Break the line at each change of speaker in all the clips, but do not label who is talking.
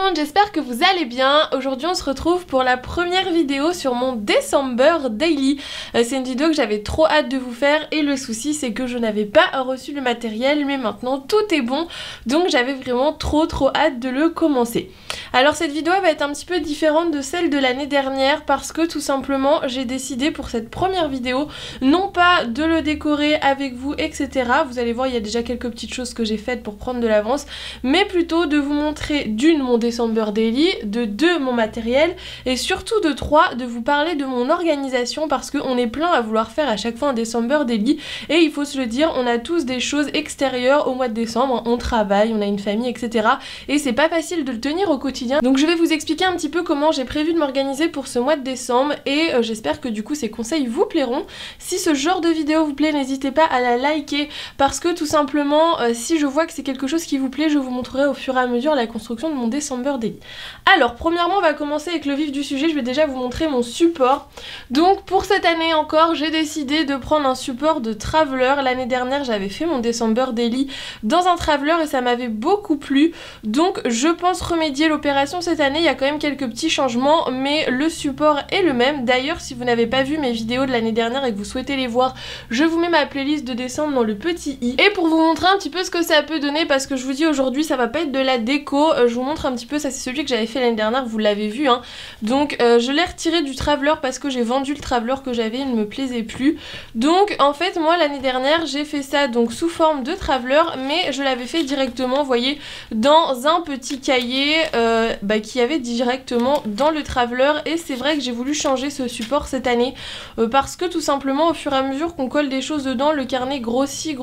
monde, j'espère que vous allez bien. Aujourd'hui on se retrouve pour la première vidéo sur mon December Daily. C'est une vidéo que j'avais trop hâte de vous faire et le souci c'est que je n'avais pas reçu le matériel, mais maintenant tout est bon, donc j'avais vraiment trop hâte de le commencer. Alors cette vidéo va être un petit peu différente de celle de l'année dernière parce que tout simplement j'ai décidé pour cette première vidéo non pas de le décorer avec vous etc. Vous allez voir, il y a déjà quelques petites choses que j'ai faites pour prendre de l'avance, mais plutôt de vous montrer d'une mon December Daily, de deux mon matériel et surtout de trois de vous parler de mon organisation parce qu'on est plein à vouloir faire à chaque fois un December Daily et il faut se le dire, on a tous des choses extérieures au mois de décembre, on travaille, on a une famille etc. et c'est pas facile de le tenir au quotidien. Donc je vais vous expliquer un petit peu comment j'ai prévu de m'organiser pour ce mois de décembre et j'espère que du coup ces conseils vous plairont. Si ce genre de vidéo vous plaît, n'hésitez pas à la liker parce que tout simplement si je vois que c'est quelque chose qui vous plaît, je vous montrerai au fur et à mesure la construction de mon December Daily. Alors premièrement on va commencer avec le vif du sujet, je vais déjà vous montrer mon support. Donc pour cette année encore j'ai décidé de prendre un support de Traveler. L'année dernière j'avais fait mon December Daily dans un Traveler et ça m'avait beaucoup plu, donc je pense remédier l'opération cette année. Il y a quand même quelques petits changements mais le support est le même. D'ailleurs si vous n'avez pas vu mes vidéos de l'année dernière et que vous souhaitez les voir, je vous mets ma playlist de décembre dans le petit i. Et pour vous montrer un petit peu ce que ça peut donner, parce que je vous dis aujourd'hui ça va pas être de la déco, je vous montre un petit peu, ça c'est celui que j'avais fait l'année dernière, vous l'avez vu hein. Donc je l'ai retiré du Traveler parce que j'ai vendu le Traveler que j'avais, il ne me plaisait plus. Donc en fait moi l'année dernière j'ai fait ça donc sous forme de Traveler, mais je l'avais fait directement, vous voyez, dans un petit cahier qui avait directement dans le Traveler. Et c'est vrai que j'ai voulu changer ce support cette année parce que tout simplement au fur et à mesure qu'on colle des choses dedans, le carnet grossit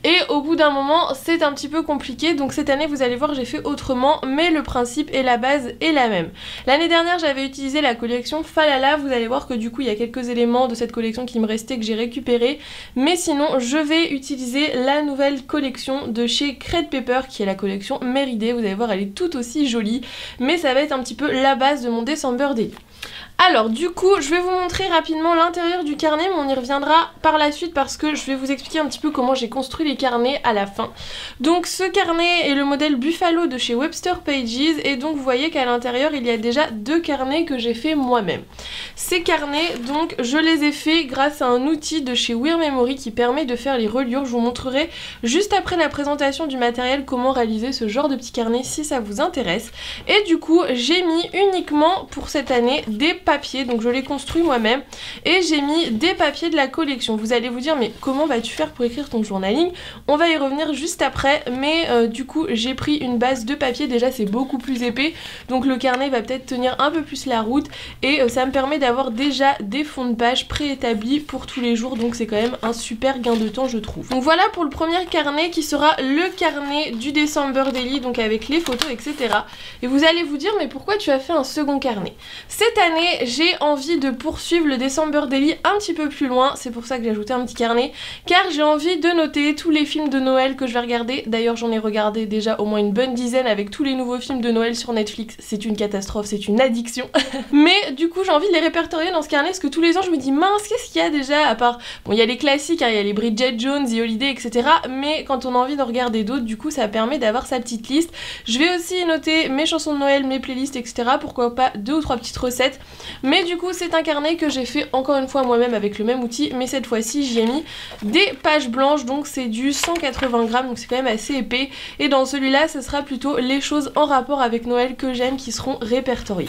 et au bout d'un moment c'est un petit peu compliqué. Donc cette année vous allez voir j'ai fait autrement, mais le principe et la base est la même. L'année dernière j'avais utilisé la collection Falala, vous allez voir que du coup il y a quelques éléments de cette collection qui me restaient que j'ai récupéré, mais sinon je vais utiliser la nouvelle collection de chez Crêt Paper qui est la collection Méridée. Vous allez voir elle est tout aussi jolie, mais ça va être un petit peu la base de mon December Daily. Alors du coup je vais vous montrer rapidement l'intérieur du carnet, mais on y reviendra par la suite parce que je vais vous expliquer un petit peu comment j'ai construit les carnets à la fin. Donc ce carnet est le modèle Buffalo de chez Webster Pages et donc vous voyez qu'à l'intérieur il y a déjà deux carnets que j'ai fait moi-même. Ces carnets donc je les ai faits grâce à un outil de chez Weir Memory qui permet de faire les reliures. Je vous montrerai juste après la présentation du matériel comment réaliser ce genre de petit carnet si ça vous intéresse. Et du coup j'ai mis uniquement pour cette année des papiers, donc je l'ai construit moi-même et j'ai mis des papiers de la collection. Vous allez vous dire mais comment vas-tu faire pour écrire ton journaling? On va y revenir juste après, mais du coup j'ai pris une base de papier, déjà c'est beaucoup plus épais donc le carnet va peut-être tenir un peu plus la route et ça me permet d'avoir déjà des fonds de page préétablis pour tous les jours, donc c'est quand même un super gain de temps je trouve. Donc voilà pour le premier carnet qui sera le carnet du December Daily, donc avec les photos etc. Et vous allez vous dire mais pourquoi tu as fait un second carnet? Cette année j'ai envie de poursuivre le December Daily un petit peu plus loin, c'est pour ça que j'ai ajouté un petit carnet, car j'ai envie de noter tous les films de Noël que je vais regarder. D'ailleurs j'en ai regardé déjà au moins une bonne dizaine avec tous les nouveaux films de Noël sur Netflix, c'est une catastrophe, c'est une addiction. Mais du coup j'ai envie de les répertorier dans ce carnet parce que tous les ans je me dis mince qu'est-ce qu'il y a déjà à part, bon il y a les classiques, hein, il y a les Bridget Jones, The Holiday etc. Mais quand on a envie de regarder d'autres, du coup ça permet d'avoir sa petite liste. Je vais aussi noter mes chansons de Noël, mes playlists etc. Pourquoi pas 2 ou 3 petites recettes. Mais du coup c'est un carnet que j'ai fait encore une fois moi-même avec le même outil, mais cette fois-ci j'y ai mis des pages blanches, donc c'est du 180 grammes, donc c'est quand même assez épais. Et dans celui-là ce sera plutôt les choses en rapport avec Noël que j'aime qui seront répertoriées.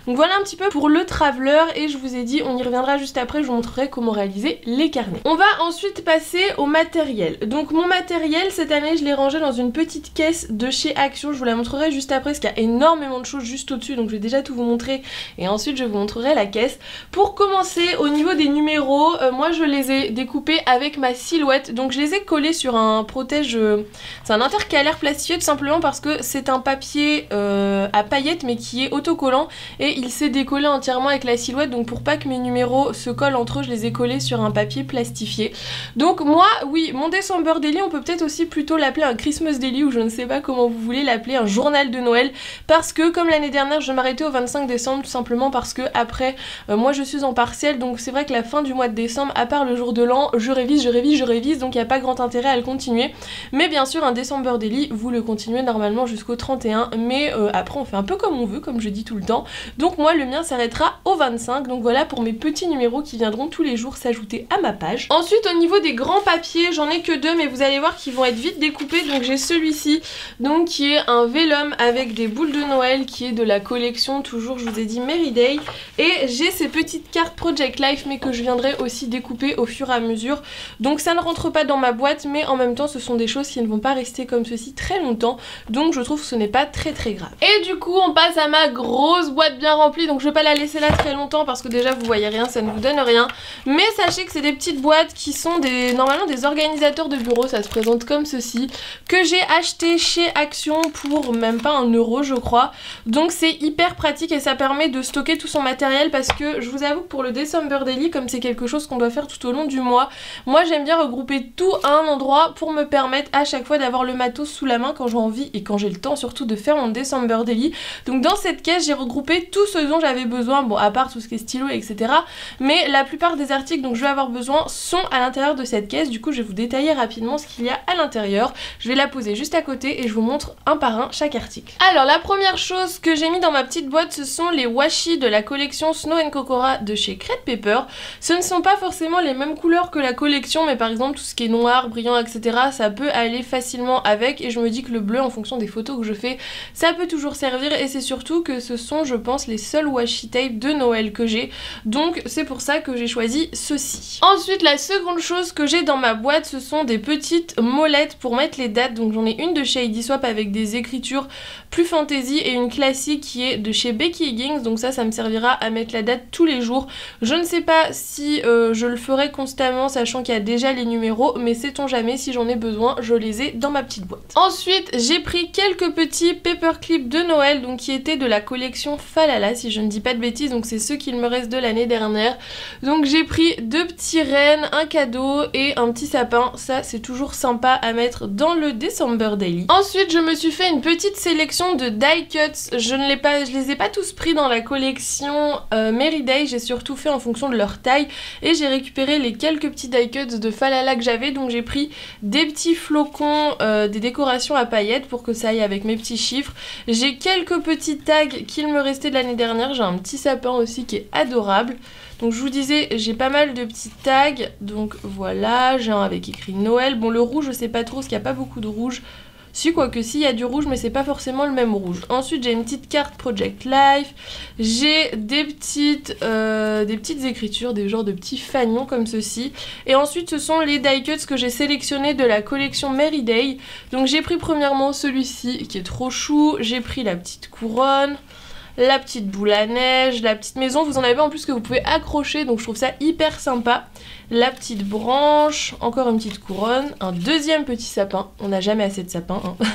Donc voilà un petit peu pour le Traveler et je vous ai dit on y reviendra juste après, je vous montrerai comment réaliser les carnets. On va ensuite passer au matériel. Donc mon matériel cette année je l'ai rangé dans une petite caisse de chez Action, je vous la montrerai juste après parce qu'il y a énormément de choses juste au-dessus, donc je vais déjà tout vous montrer et ensuite je vous montrerai la caisse. Pour commencer au niveau des numéros, moi je les ai découpés avec ma silhouette, donc je les ai collés sur un protège, c'est un intercalaire plastifié tout simplement parce que c'est un papier à paillettes mais qui est autocollant et il s'est décollé entièrement avec la silhouette, donc pour pas que mes numéros se collent entre eux je les ai collés sur un papier plastifié. Donc moi oui, mon December Daily on peut peut-être aussi plutôt l'appeler un Christmas Daily ou je ne sais pas comment vous voulez l'appeler, un journal de Noël, parce que comme l'année dernière je m'arrêtais au 25 décembre tout simplement parce que après moi je suis en partiel, donc c'est vrai que la fin du mois de décembre, à part le jour de l'an, je révise, donc il n'y a pas grand intérêt à le continuer. Mais bien sûr un December Daily, vous le continuez normalement jusqu'au 31, mais après on fait un peu comme on veut, comme je dis tout le temps. Donc moi le mien s'arrêtera au 25, donc voilà pour mes petits numéros qui viendront tous les jours s'ajouter à ma page. Ensuite au niveau des grands papiers, j'en ai que deux, mais vous allez voir qu'ils vont être vite découpés. Donc j'ai celui-ci, donc qui est un vellum avec des boules de Noël, qui est de la collection toujours, je vous ai dit, Merry Day. Et j'ai ces petites cartes Project Life, mais que je viendrai aussi découper au fur et à mesure. Donc ça ne rentre pas dans ma boîte, mais en même temps ce sont des choses qui ne vont pas rester comme ceci très longtemps, donc je trouve que ce n'est pas très grave. Et du coup on passe à ma grosse boîte bien remplie, donc je vais pas la laisser là très longtemps parce que déjà vous voyez rien, ça ne vous donne rien. Mais sachez que c'est des petites boîtes qui sont normalement des organisateurs de bureau, ça se présente comme ceci, que j'ai acheté chez Action pour même pas 1 € je crois. Donc c'est hyper pratique et ça permet de stocker tout son matériel, parce que je vous avoue que pour le December Daily, comme c'est quelque chose qu'on doit faire tout au long du mois, moi j'aime bien regrouper tout à un endroit pour me permettre à chaque fois d'avoir le matos sous la main quand j'ai envie et quand j'ai le temps surtout de faire mon December Daily. Donc dans cette caisse j'ai regroupé tout ce dont j'avais besoin, bon à part tout ce qui est stylo etc, mais la plupart des articles dont je vais avoir besoin sont à l'intérieur de cette caisse. Du coup je vais vous détailler rapidement ce qu'il y a à l'intérieur, je vais la poser juste à côté et je vous montre un par un chaque article. Alors la première chose que j'ai mis dans ma petite boîte, ce sont les washi de la collection Snow & Kokora de chez Crate Paper. Ce ne sont pas forcément les mêmes couleurs que la collection, mais par exemple tout ce qui est noir, brillant etc, ça peut aller facilement avec, et je me dis que le bleu en fonction des photos que je fais, ça peut toujours servir, et c'est surtout que ce sont je pense les seuls washi tape de Noël que j'ai, donc c'est pour ça que j'ai choisi ceci. Ensuite la seconde chose que j'ai dans ma boîte, ce sont des petites molettes pour mettre les dates. Donc j'en ai une de chez ID Swap avec des écritures plus fantasy et une classique qui est de chez Becky Higgins, donc ça me servira à mettre la date tous les jours. Je ne sais pas si je le ferai constamment sachant qu'il y a déjà les numéros, mais sait-on jamais, si j'en ai besoin je les ai dans ma petite boîte. Ensuite j'ai pris quelques petits paperclips de Noël, donc qui étaient de la collection Falala si je ne dis pas de bêtises, donc c'est ceux qu'il me reste de l'année dernière. Donc j'ai pris 2 petits rennes, un cadeau et un petit sapin, ça c'est toujours sympa à mettre dans le December Daily. Ensuite je me suis fait une petite sélection de die cuts, je les ai pas tous pris dans la collection Merry Day, j'ai surtout fait en fonction de leur taille et j'ai récupéré les quelques petits die cuts de Falala que j'avais. Donc j'ai pris des petits flocons, des décorations à paillettes pour que ça aille avec mes petits chiffres. J'ai quelques petits tags qu'il me restait de l'année dernière, j'ai un petit sapin aussi qui est adorable. Donc je vous disais, j'ai pas mal de petits tags, donc voilà, j'ai un avec écrit Noël. Bon le rouge je sais pas trop parce qu'il n'y a pas beaucoup de rouge. Si, quoique si, il y a du rouge mais c'est pas forcément le même rouge. Ensuite j'ai une petite carte Project Life, j'ai des petites écritures, des genres de petits fanions comme ceci. Et ensuite ce sont les die cuts que j'ai sélectionnés de la collection Merry Day. Donc j'ai pris premièrement celui-ci qui est trop chou, j'ai pris la petite couronne, la petite boule à neige, la petite maison, vous en avez en plus que vous pouvez accrocher, donc je trouve ça hyper sympa. La petite branche, encore une petite couronne, un deuxième petit sapin, on n'a jamais assez de sapins, hein.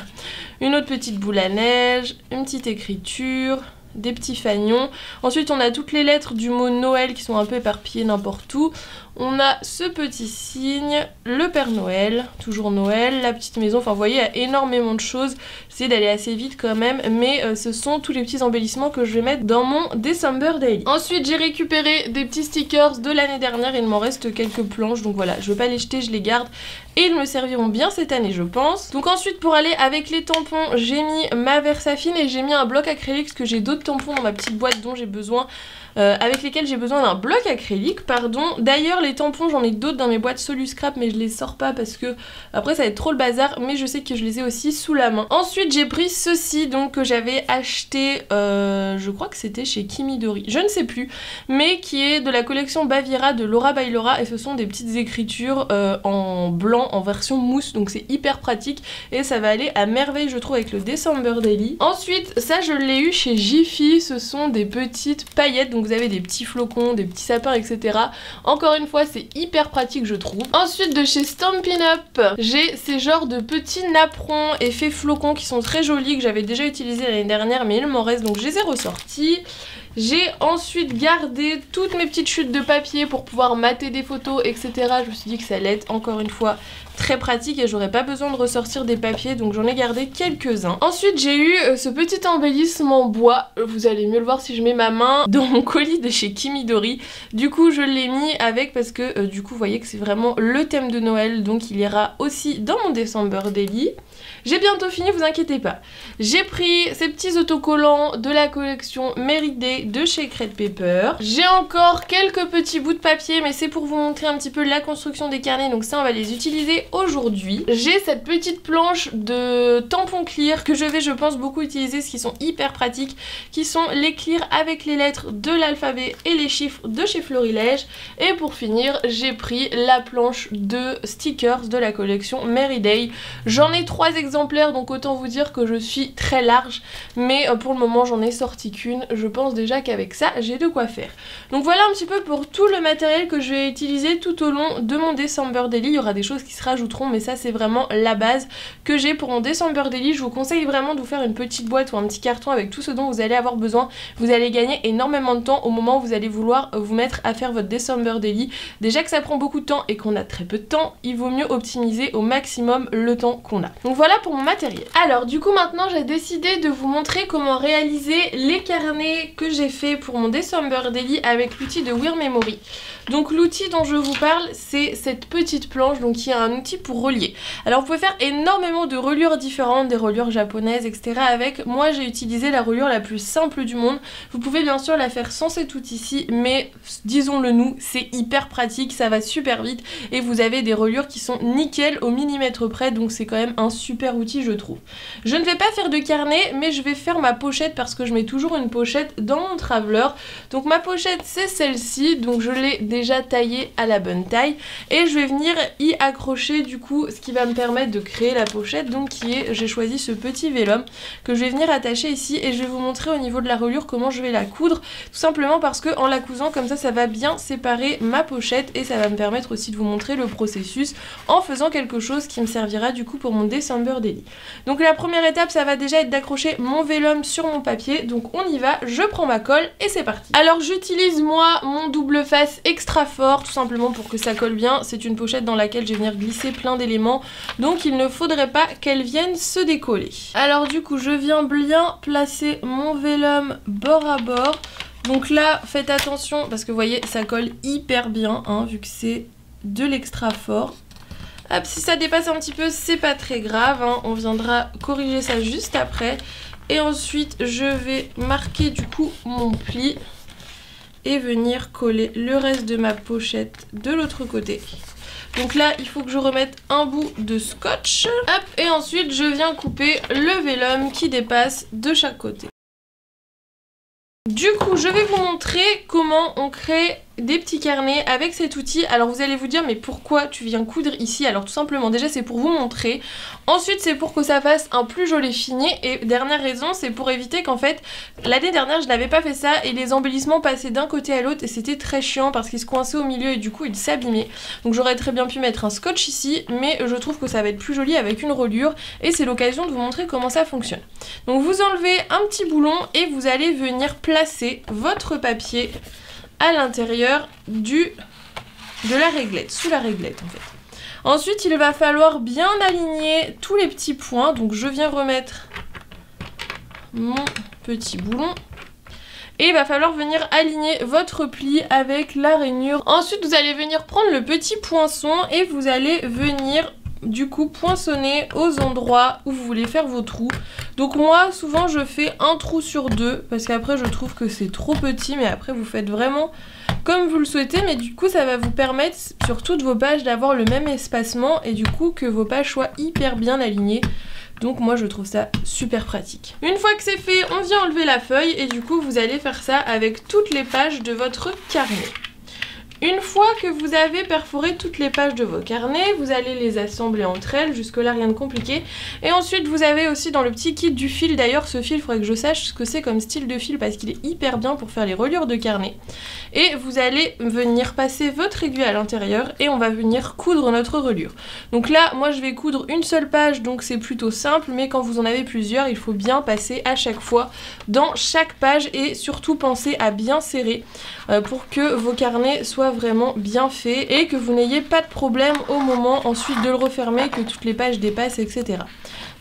Une autre petite boule à neige, une petite écriture, des petits fanions. Ensuite on a toutes les lettres du mot Noël qui sont un peu éparpillées n'importe où. On a ce petit signe, le Père Noël, toujours Noël, la petite maison, enfin vous voyez il y a énormément de choses, j'essaie d'aller assez vite quand même, mais ce sont tous les petits embellissements que je vais mettre dans mon December Daily. Ensuite j'ai récupéré des petits stickers de l'année dernière, il m'en reste quelques planches, donc voilà, je ne veux pas les jeter, je les garde et ils me serviront bien cette année je pense. Donc ensuite pour aller avec les tampons, j'ai mis ma Versafine et j'ai mis un bloc acrylique parce que j'ai d'autres tampons dans ma petite boîte dont j'ai besoin. Avec lesquels j'ai besoin d'un bloc acrylique, pardon. D'ailleurs les tampons j'en ai d'autres dans mes boîtes Soluscrap mais je les sors pas parce que après ça va être trop le bazar, mais je sais que je les ai aussi sous la main. Ensuite j'ai pris ceci donc que j'avais acheté, je crois que c'était chez Kimidori, je ne sais plus, mais qui est de la collection Bavira de Laura by Laura et ce sont des petites écritures en blanc en version mousse, donc c'est hyper pratique et ça va aller à merveille je trouve avec le December Daily. Ensuite ça je l'ai eu chez Jiffy, ce sont des petites paillettes, donc vous avez des petits flocons, des petits sapins etc. Encore une fois c'est hyper pratique je trouve. Ensuite de chez Stampin' Up, j'ai ces genres de petits napperons effets flocons qui sont très jolis que j'avais déjà utilisés l'année dernière mais il m'en reste donc je les ai ressortis. J'ai ensuite gardé toutes mes petites chutes de papier pour pouvoir mater des photos, etc. Je me suis dit que ça allait être encore une fois très pratique et j'aurais pas besoin de ressortir des papiers, donc j'en ai gardé quelques-uns. Ensuite j'ai eu ce petit embellissement en bois, vous allez mieux le voir si je mets ma main dans mon colis de chez Kimidori. Du coup je l'ai mis avec parce que du coup vous voyez que c'est vraiment le thème de Noël, donc il ira aussi dans mon December Daily. J'ai bientôt fini, vous inquiétez pas. J'ai pris ces petits autocollants de la collection Merry Day de chez Crate Paper. J'ai encore quelques petits bouts de papier, mais c'est pour vous montrer un petit peu la construction des carnets, donc ça on va les utiliser aujourd'hui. J'ai cette petite planche de tampons clear que je pense beaucoup utiliser, ce qui sont hyper pratiques, qui sont les clear avec les lettres de l'alphabet et les chiffres de chez Florilège. Et pour finir, j'ai pris la planche de stickers de la collection Merry Day. J'en ai 3 exemplaires, donc autant vous dire que je suis très large, mais pour le moment j'en ai sorti qu'une. Je pense déjà qu'avec ça j'ai de quoi faire. Donc voilà un petit peu pour tout le matériel que je vais utiliser tout au long de mon December Daily. Il y aura des choses qui se rajouteront, mais ça c'est vraiment la base que j'ai pour mon December Daily. Je vous conseille vraiment de vous faire une petite boîte ou un petit carton avec tout ce dont vous allez avoir besoin. Vous allez gagner énormément de temps au moment où vous allez vouloir vous mettre à faire votre December Daily. Déjà que ça prend beaucoup de temps et qu'on a très peu de temps, il vaut mieux optimiser au maximum le temps qu'on a. Donc voilà pour mon matériel. Alors du coup maintenant j'ai décidé de vous montrer comment réaliser les carnets que j'ai fait pour mon December Daily avec l'outil de Wear Memory. Donc l'outil dont je vous parle, c'est cette petite planche, donc qui est un outil pour relier. Alors vous pouvez faire énormément de reliures différentes, des reliures japonaises, etc. avec. Moi j'ai utilisé la reliure la plus simple du monde. Vous pouvez bien sûr la faire sans cet outil-ci, mais disons-le nous, c'est hyper pratique, ça va super vite et vous avez des reliures qui sont nickel au millimètre près, donc c'est quand même un super outil je trouve. Je ne vais pas faire de carnet, mais je vais faire ma pochette parce que je mets toujours une pochette dans mon traveler. Donc ma pochette c'est celle-ci, donc je l'ai déjà taillée à la bonne taille et je vais venir y accrocher du coup ce qui va me permettre de créer la pochette, donc qui est, j'ai choisi ce petit vélum que je vais venir attacher ici et je vais vous montrer au niveau de la reliure comment je vais la coudre, tout simplement parce que en la cousant comme ça va bien séparer ma pochette et ça va me permettre aussi de vous montrer le processus en faisant quelque chose qui me servira du coup pour mon December Daily. Donc la première étape ça va déjà être d'accrocher mon vélum sur mon papier, donc on y va, je prends ma colle et c'est parti. Alors j'utilise moi mon double face extra fort tout simplement pour que ça colle bien, c'est une pochette dans laquelle je vais venir glisser plein d'éléments, donc il ne faudrait pas qu'elle vienne se décoller. Alors du coup je viens bien placer mon vélum bord à bord. Donc là faites attention parce que vous voyez ça colle hyper bien hein, vu que c'est de l'extra fort. Hop, si ça dépasse un petit peu c'est pas très grave hein, on viendra corriger ça juste après. Et ensuite je vais marquer du coup mon pli et venir coller le reste de ma pochette de l'autre côté. Donc là il faut que je remette un bout de scotch. Hop, et ensuite je viens couper le vélum qui dépasse de chaque côté. Du coup je vais vous montrer comment on crée des petits carnets avec cet outil. Alors vous allez vous dire mais pourquoi tu viens coudre ici? Alors tout simplement déjà c'est pour vous montrer, ensuite c'est pour que ça fasse un plus joli fini et dernière raison c'est pour éviter qu'en fait l'année dernière je n'avais pas fait ça et les embellissements passaient d'un côté à l'autre et c'était très chiant parce qu'ils se coinçaient au milieu et du coup ils s'abîmaient. Donc j'aurais très bien pu mettre un scotch ici mais je trouve que ça va être plus joli avec une reliure et c'est l'occasion de vous montrer comment ça fonctionne. Donc vous enlevez un petit boulon et vous allez venir placer votre papier à l'intérieur de la réglette, sous la réglette en fait. Ensuite il va falloir bien aligner tous les petits points, donc je viens remettre mon petit boulon et il va falloir venir aligner votre pli avec la rainure. Ensuite vous allez venir prendre le petit poinçon et vous allez venir du coup poinçonner aux endroits où vous voulez faire vos trous. Donc moi souvent je fais un trou sur deux parce qu'après je trouve que c'est trop petit, mais après vous faites vraiment comme vous le souhaitez, mais du coup ça va vous permettre sur toutes vos pages d'avoir le même espacement et du coup que vos pages soient hyper bien alignées. Donc moi je trouve ça super pratique. Une fois que c'est fait, on vient enlever la feuille et du coup vous allez faire ça avec toutes les pages de votre carnet. Une fois que vous avez perforé toutes les pages de vos carnets, vous allez les assembler entre elles, jusque là rien de compliqué. Et ensuite vous avez aussi dans le petit kit du fil, d'ailleurs ce fil il faudrait que je sache ce que c'est comme style de fil parce qu'il est hyper bien pour faire les reliures de carnet. Et vous allez venir passer votre aiguille à l'intérieur et on va venir coudre notre reliure. Donc là moi je vais coudre une seule page donc c'est plutôt simple, mais quand vous en avez plusieurs il faut bien passer à chaque fois dans chaque page et surtout penser à bien serrer pour que vos carnets soient vraiment bien fait et que vous n'ayez pas de problème au moment ensuite de le refermer, que toutes les pages dépassent, etc.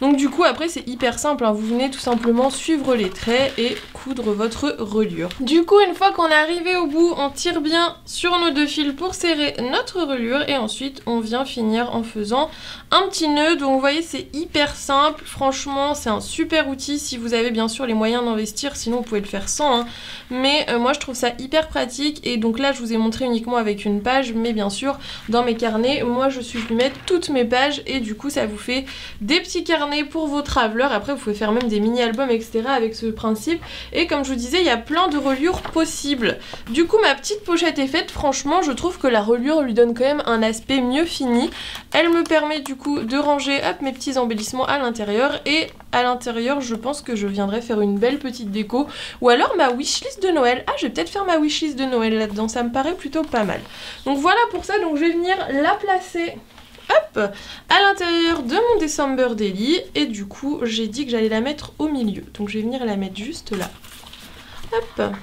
Donc du coup après c'est hyper simple, hein. Vous venez tout simplement suivre les traits et coudre votre reliure. Du coup une fois qu'on est arrivé au bout, on tire bien sur nos deux fils pour serrer notre reliure et ensuite on vient finir en faisant un petit nœud. Donc vous voyez c'est hyper simple, franchement c'est un super outil si vous avez bien sûr les moyens d'investir, sinon vous pouvez le faire sans, hein. Mais moi je trouve ça hyper pratique et donc là je vous ai montré uniquement avec une page, mais bien sûr dans mes carnets moi je suis venue mettre toutes mes pages et du coup ça vous fait des petits carnets pour vos travelers. Après vous pouvez faire même des mini albums etc avec ce principe et comme je vous disais il y a plein de reliures possibles. Du coup ma petite pochette est faite, franchement je trouve que la reliure lui donne quand même un aspect mieux fini. Elle me permet du coup de ranger hop, mes petits embellissements à l'intérieur et à l'intérieur je pense que je viendrai faire une belle petite déco ou alors ma wishlist de Noël. Ah je vais peut-être faire ma wishlist de Noël là-dedans, ça me paraît plutôt pas mal. Donc voilà pour ça, donc je vais venir la placer hop, à l'intérieur de mon December Daily et du coup j'ai dit que j'allais la mettre au milieu, donc je vais venir la mettre juste là, hop.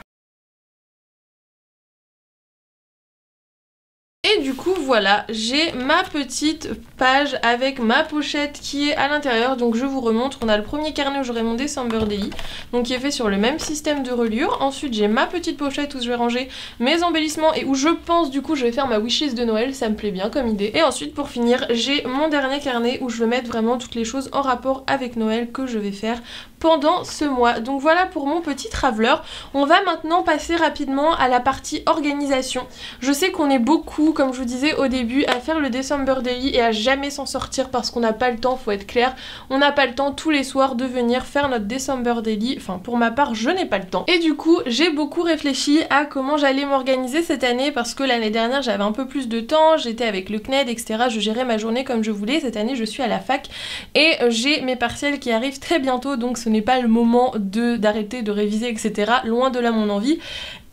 Et du coup voilà, j'ai ma petite page avec ma pochette qui est à l'intérieur. Donc je vous remontre, on a le premier carnet où j'aurai mon December Daily, donc qui est fait sur le même système de reliure. Ensuite j'ai ma petite pochette où je vais ranger mes embellissements et où je pense du coup je vais faire ma wishlist de Noël, ça me plaît bien comme idée. Et ensuite pour finir j'ai mon dernier carnet où je vais mettre vraiment toutes les choses en rapport avec Noël que je vais faire pendant ce mois. Donc voilà pour mon petit traveler. On va maintenant passer rapidement à la partie organisation. Je sais qu'on est beaucoup, comme je vous disais au début, à faire le December Daily et à jamais s'en sortir parce qu'on n'a pas le temps, faut être clair. On n'a pas le temps tous les soirs de venir faire notre December Daily. Enfin pour ma part je n'ai pas le temps. Et du coup j'ai beaucoup réfléchi à comment j'allais m'organiser cette année parce que l'année dernière j'avais un peu plus de temps, j'étais avec le CNED etc. Je gérais ma journée comme je voulais. Cette année je suis à la fac et j'ai mes partiels qui arrivent très bientôt, donc ce n'est pas le moment d'arrêter de réviser etc. Loin de là mon envie.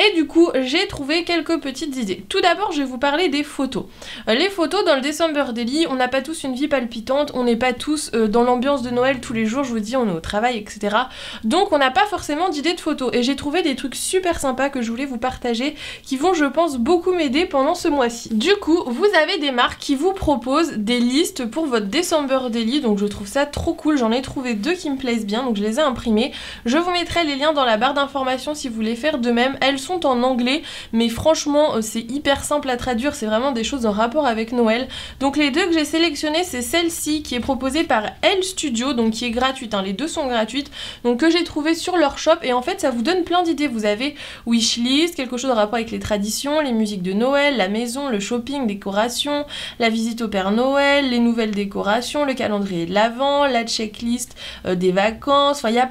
Et du coup j'ai trouvé quelques petites idées. Tout d'abord je vais vous parler des photos. Les photos dans le December Daily, on n'a pas tous une vie palpitante, on n'est pas tous dans l'ambiance de Noël tous les jours, je vous dis on est au travail etc. Donc on n'a pas forcément d'idées de photos et j'ai trouvé des trucs super sympas que je voulais vous partager qui vont je pense beaucoup m'aider pendant ce mois-ci. Du coup vous avez des marques qui vous proposent des listes pour votre December Daily, donc je trouve ça trop cool, j'en ai trouvé deux qui me plaisent bien donc je les ai imprimées. Je vous mettrai les liens dans la barre d'informations si vous voulez faire de même. Elles sont en anglais mais franchement c'est hyper simple à traduire, c'est vraiment des choses en rapport avec Noël. Donc les deux que j'ai sélectionnées c'est celle-ci qui est proposée par Elle Studio, donc qui est gratuite, hein. Les deux sont gratuites, donc que j'ai trouvé sur leur shop et en fait ça vous donne plein d'idées. Vous avez wishlist, quelque chose en rapport avec les traditions, les musiques de Noël, la maison, le shopping, décoration, la visite au Père Noël, les nouvelles décorations, le calendrier de l'Avent, la checklist des vacances, enfin il y a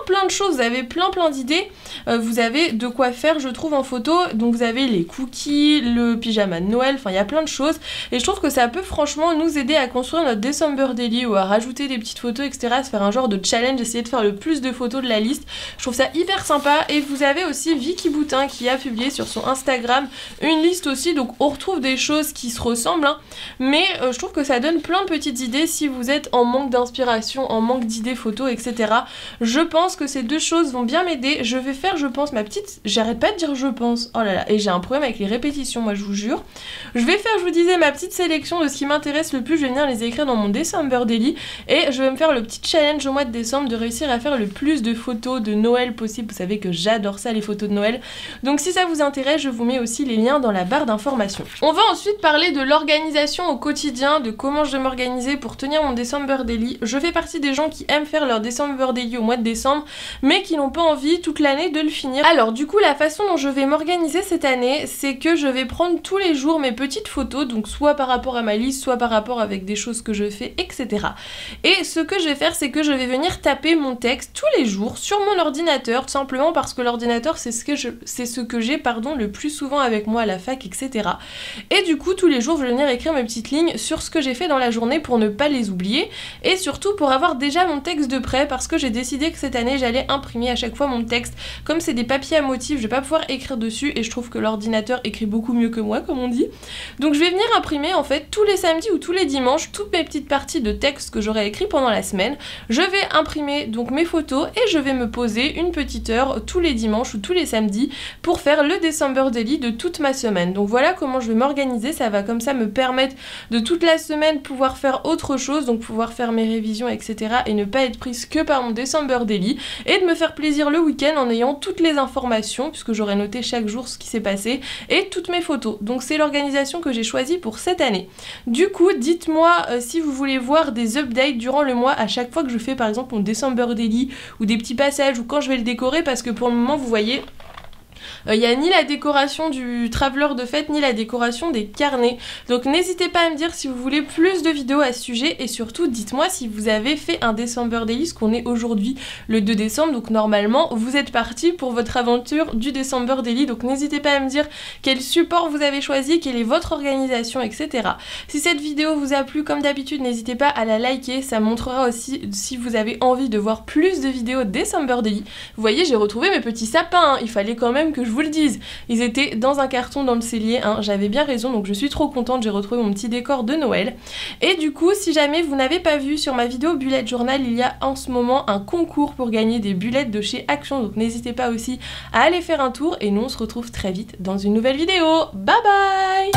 plein de choses, vous avez plein d'idées. Vous avez de quoi faire je trouve en photo, donc vous avez les cookies, le pyjama de Noël, enfin il y a plein de choses et je trouve que ça peut franchement nous aider à construire notre December Daily ou à rajouter des petites photos etc, se faire un genre de challenge, essayer de faire le plus de photos de la liste. Je trouve ça hyper sympa. Et vous avez aussi Vicky Boutin qui a publié sur son Instagram une liste aussi, donc on retrouve des choses qui se ressemblent hein, mais je trouve que ça donne plein de petites idées si vous êtes en manque d'inspiration, en manque d'idées photos etc. Je pense que ces deux choses vont bien m'aider. Je vais faire je pense ma petite, j'arrête pas de dire je pense, oh là là, et j'ai un problème avec les répétitions moi je vous jure. Je vais faire je vous disais ma petite sélection de ce qui m'intéresse le plus, je vais venir les écrire dans mon December Daily et je vais me faire le petit challenge au mois de décembre de réussir à faire le plus de photos de Noël possible. Vous savez que j'adore ça les photos de Noël, donc si ça vous intéresse je vous mets aussi les liens dans la barre d'informations. On va ensuite parler de l'organisation au quotidien, de comment je vais m'organiser pour tenir mon December Daily. Je fais partie des gens qui aiment faire leur December Daily au mois de décembre mais qui n'ont pas envie toute l'année de le finir. Alors du coup la façon façon dont je vais m'organiser cette année, c'est que je vais prendre tous les jours mes petites photos, donc soit par rapport à ma liste, soit par rapport avec des choses que je fais, etc. Et ce que je vais faire, c'est que je vais venir taper mon texte tous les jours sur mon ordinateur, tout simplement parce que l'ordinateur c'est ce que j'ai le plus souvent avec moi à la fac, etc. Et du coup tous les jours je vais venir écrire mes petites lignes sur ce que j'ai fait dans la journée pour ne pas les oublier, et surtout pour avoir déjà mon texte de prêt, parce que j'ai décidé que cette année j'allais imprimer à chaque fois mon texte. Comme c'est des papiers à motifs, je vais pas pouvoir écrire dessus, et je trouve que l'ordinateur écrit beaucoup mieux que moi, comme on dit. Donc je vais venir imprimer en fait tous les samedis ou tous les dimanches toutes mes petites parties de texte que j'aurais écrit pendant la semaine. Je vais imprimer donc mes photos et je vais me poser une petite heure tous les dimanches ou tous les samedis pour faire le December Daily de toute ma semaine. Donc voilà comment je vais m'organiser, ça va comme ça me permettre de toute la semaine pouvoir faire autre chose, donc pouvoir faire mes révisions, etc. et ne pas être prise que par mon December Daily, et de me faire plaisir le week-end en ayant toutes les informations, puisque j'aurai noté chaque jour ce qui s'est passé, et toutes mes photos. Donc c'est l'organisation que j'ai choisie pour cette année. Du coup, dites-moi si vous voulez voir des updates durant le mois à chaque fois que je fais par exemple mon December Daily, ou des petits passages, ou quand je vais le décorer, parce que pour le moment vous voyez il n'y a ni la décoration du traveler de fête ni la décoration des carnets. Donc n'hésitez pas à me dire si vous voulez plus de vidéos à ce sujet, et surtout dites-moi si vous avez fait un December Daily, ce qu'on est aujourd'hui le 2 décembre, donc normalement vous êtes parti pour votre aventure du December Daily. Donc n'hésitez pas à me dire quel support vous avez choisi, quelle est votre organisation, etc. Si cette vidéo vous a plu, comme d'habitude n'hésitez pas à la liker, ça montrera aussi si vous avez envie de voir plus de vidéos December Daily. Vous voyez, j'ai retrouvé mes petits sapins, hein. Il fallait quand même que je vous le dise, ils étaient dans un carton dans le cellier, hein. J'avais bien raison, donc je suis trop contente, j'ai retrouvé mon petit décor de Noël. Et du coup, si jamais vous n'avez pas vu, sur ma vidéo Bullet Journal, il y a en ce moment un concours pour gagner des bullets de chez Action, donc n'hésitez pas aussi à aller faire un tour, et nous on se retrouve très vite dans une nouvelle vidéo. Bye bye!